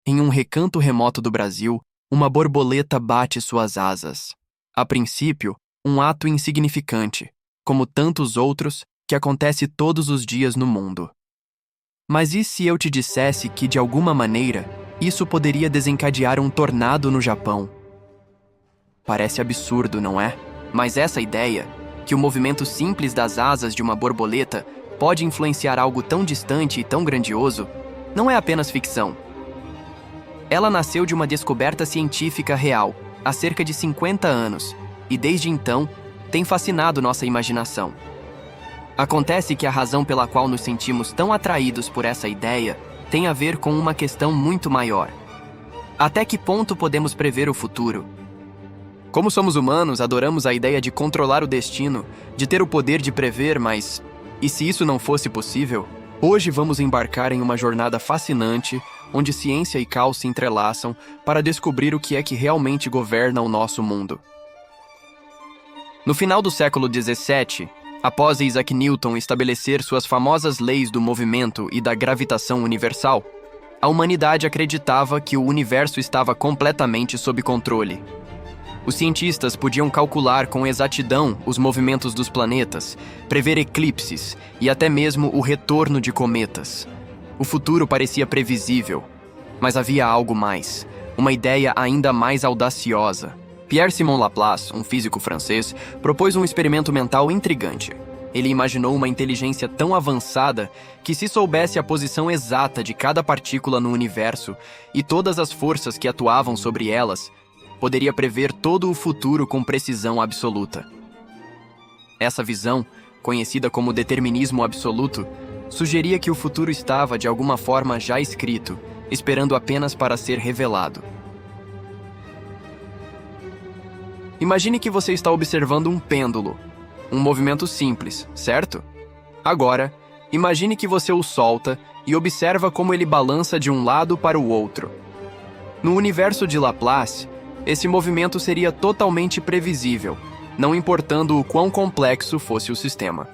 Em um recanto remoto do Brasil, uma borboleta bate suas asas. A princípio, um ato insignificante, como tantos outros que acontece todos os dias no mundo. Mas e se eu te dissesse que, de alguma maneira, isso poderia desencadear um tornado no Japão? Parece absurdo, não é? Mas essa ideia, que o movimento simples das asas de uma borboleta pode influenciar algo tão distante e tão grandioso, não é apenas ficção. Ela nasceu de uma descoberta científica real, há cerca de 50 anos, e desde então tem fascinado nossa imaginação. Acontece que a razão pela qual nos sentimos tão atraídos por essa ideia tem a ver com uma questão muito maior. Até que ponto podemos prever o futuro? Como somos humanos, adoramos a ideia de controlar o destino, de ter o poder de prever, mas e se isso não fosse possível? Hoje vamos embarcar em uma jornada fascinante, onde ciência e caos se entrelaçam para descobrir o que é que realmente governa o nosso mundo. No final do século XVII, após Isaac Newton estabelecer suas famosas leis do movimento e da gravitação universal, a humanidade acreditava que o universo estava completamente sob controle. Os cientistas podiam calcular com exatidão os movimentos dos planetas, prever eclipses e até mesmo o retorno de cometas. O futuro parecia previsível, mas havia algo mais, uma ideia ainda mais audaciosa. Pierre-Simon Laplace, um físico francês, propôs um experimento mental intrigante. Ele imaginou uma inteligência tão avançada que, se soubesse a posição exata de cada partícula no universo e todas as forças que atuavam sobre elas, poderia prever todo o futuro com precisão absoluta. Essa visão, conhecida como determinismo absoluto, sugeria que o futuro estava, de alguma forma, já escrito, esperando apenas para ser revelado. Imagine que você está observando um pêndulo, um movimento simples, certo? Agora, imagine que você o solta e observa como ele balança de um lado para o outro. No universo de Laplace, esse movimento seria totalmente previsível, não importando o quão complexo fosse o sistema.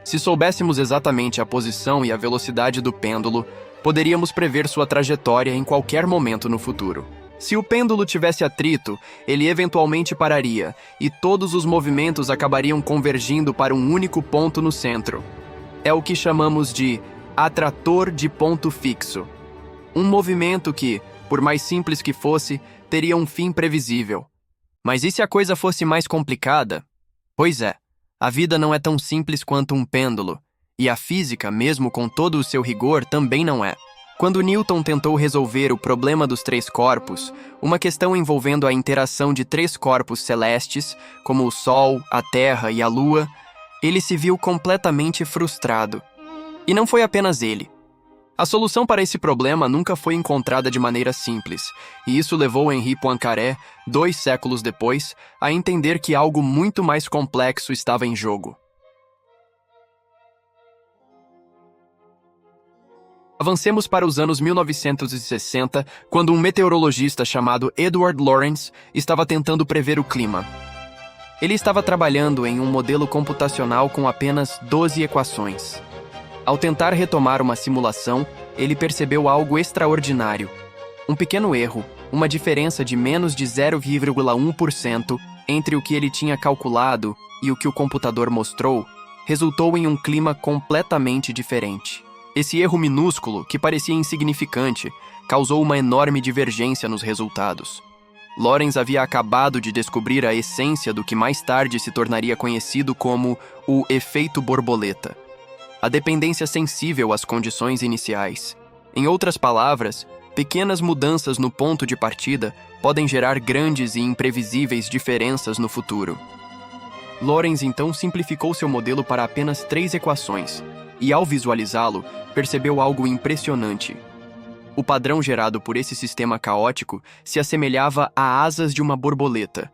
Se soubéssemos exatamente a posição e a velocidade do pêndulo, poderíamos prever sua trajetória em qualquer momento no futuro. Se o pêndulo tivesse atrito, ele eventualmente pararia, e todos os movimentos acabariam convergindo para um único ponto no centro. É o que chamamos de atrator de ponto fixo. Um movimento que, por mais simples que fosse, teria um fim previsível. Mas e se a coisa fosse mais complicada? Pois é, a vida não é tão simples quanto um pêndulo, e a física, mesmo com todo o seu rigor, também não é. Quando Newton tentou resolver o problema dos três corpos, uma questão envolvendo a interação de três corpos celestes, como o Sol, a Terra e a Lua, ele se viu completamente frustrado. E não foi apenas ele. A solução para esse problema nunca foi encontrada de maneira simples, e isso levou Henri Poincaré, 2 séculos depois, a entender que algo muito mais complexo estava em jogo. Avancemos para os anos 1960, quando um meteorologista chamado Edward Lorenz estava tentando prever o clima. Ele estava trabalhando em um modelo computacional com apenas 12 equações. Ao tentar retomar uma simulação, ele percebeu algo extraordinário. Um pequeno erro, uma diferença de menos de 0,1% entre o que ele tinha calculado e o que o computador mostrou, resultou em um clima completamente diferente. Esse erro minúsculo, que parecia insignificante, causou uma enorme divergência nos resultados. Lorenz havia acabado de descobrir a essência do que mais tarde se tornaria conhecido como o efeito borboleta. A dependência sensível às condições iniciais. Em outras palavras, pequenas mudanças no ponto de partida podem gerar grandes e imprevisíveis diferenças no futuro. Lorenz então simplificou seu modelo para apenas 3 equações, e ao visualizá-lo, percebeu algo impressionante. O padrão gerado por esse sistema caótico se assemelhava a asas de uma borboleta.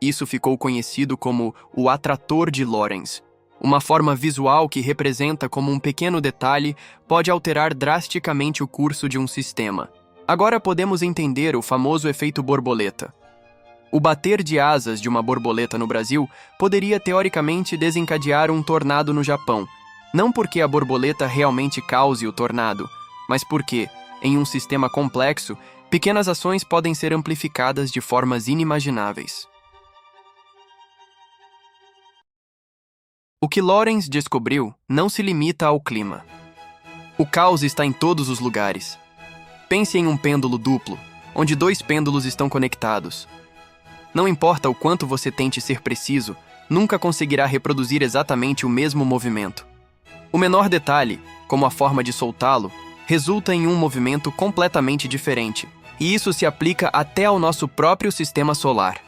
Isso ficou conhecido como o atrator de Lorenz, uma forma visual que representa como um pequeno detalhe pode alterar drasticamente o curso de um sistema. Agora podemos entender o famoso efeito borboleta. O bater de asas de uma borboleta no Brasil poderia teoricamente desencadear um tornado no Japão, não porque a borboleta realmente cause o tornado, mas porque, Em um sistema complexo, pequenas ações podem ser amplificadas de formas inimagináveis. O que Lorenz descobriu não se limita ao clima. O caos está em todos os lugares. Pense em um pêndulo duplo, onde dois pêndulos estão conectados. Não importa o quanto você tente ser preciso, nunca conseguirá reproduzir exatamente o mesmo movimento. O menor detalhe, como a forma de soltá-lo, resulta em um movimento completamente diferente, e isso se aplica até ao nosso próprio sistema solar.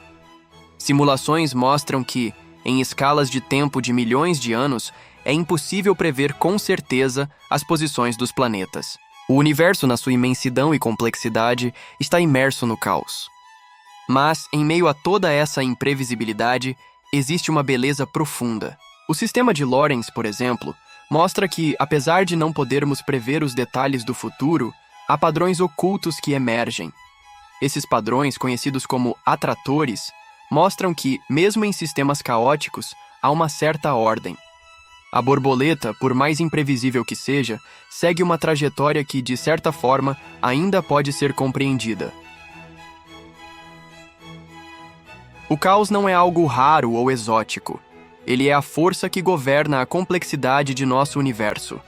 Simulações mostram que, em escalas de tempo de milhões de anos, é impossível prever com certeza as posições dos planetas. O universo, na sua imensidão e complexidade, está imerso no caos. Mas, em meio a toda essa imprevisibilidade, existe uma beleza profunda. O sistema de Lorenz, por exemplo, mostra que, apesar de não podermos prever os detalhes do futuro, há padrões ocultos que emergem. Esses padrões, conhecidos como atratores, mostram que, mesmo em sistemas caóticos, há uma certa ordem. A borboleta, por mais imprevisível que seja, segue uma trajetória que, de certa forma, ainda pode ser compreendida. O caos não é algo raro ou exótico. Ele é a força que governa a complexidade de nosso universo.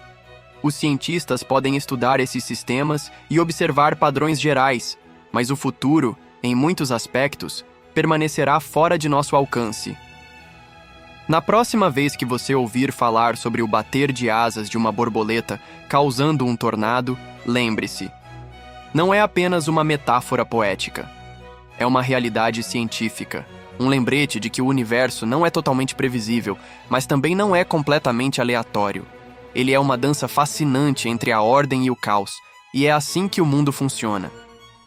Os cientistas podem estudar esses sistemas e observar padrões gerais, mas o futuro, em muitos aspectos, permanecerá fora de nosso alcance. Na próxima vez que você ouvir falar sobre o bater de asas de uma borboleta causando um tornado, lembre-se: não é apenas uma metáfora poética. É uma realidade científica, um lembrete de que o universo não é totalmente previsível, mas também não é completamente aleatório. Ele é uma dança fascinante entre a ordem e o caos, e é assim que o mundo funciona.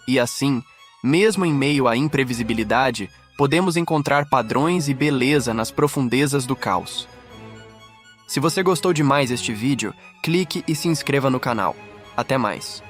E assim, mesmo em meio à imprevisibilidade, podemos encontrar padrões e beleza nas profundezas do caos. Se você gostou demais deste vídeo, clique e se inscreva no canal. Até mais!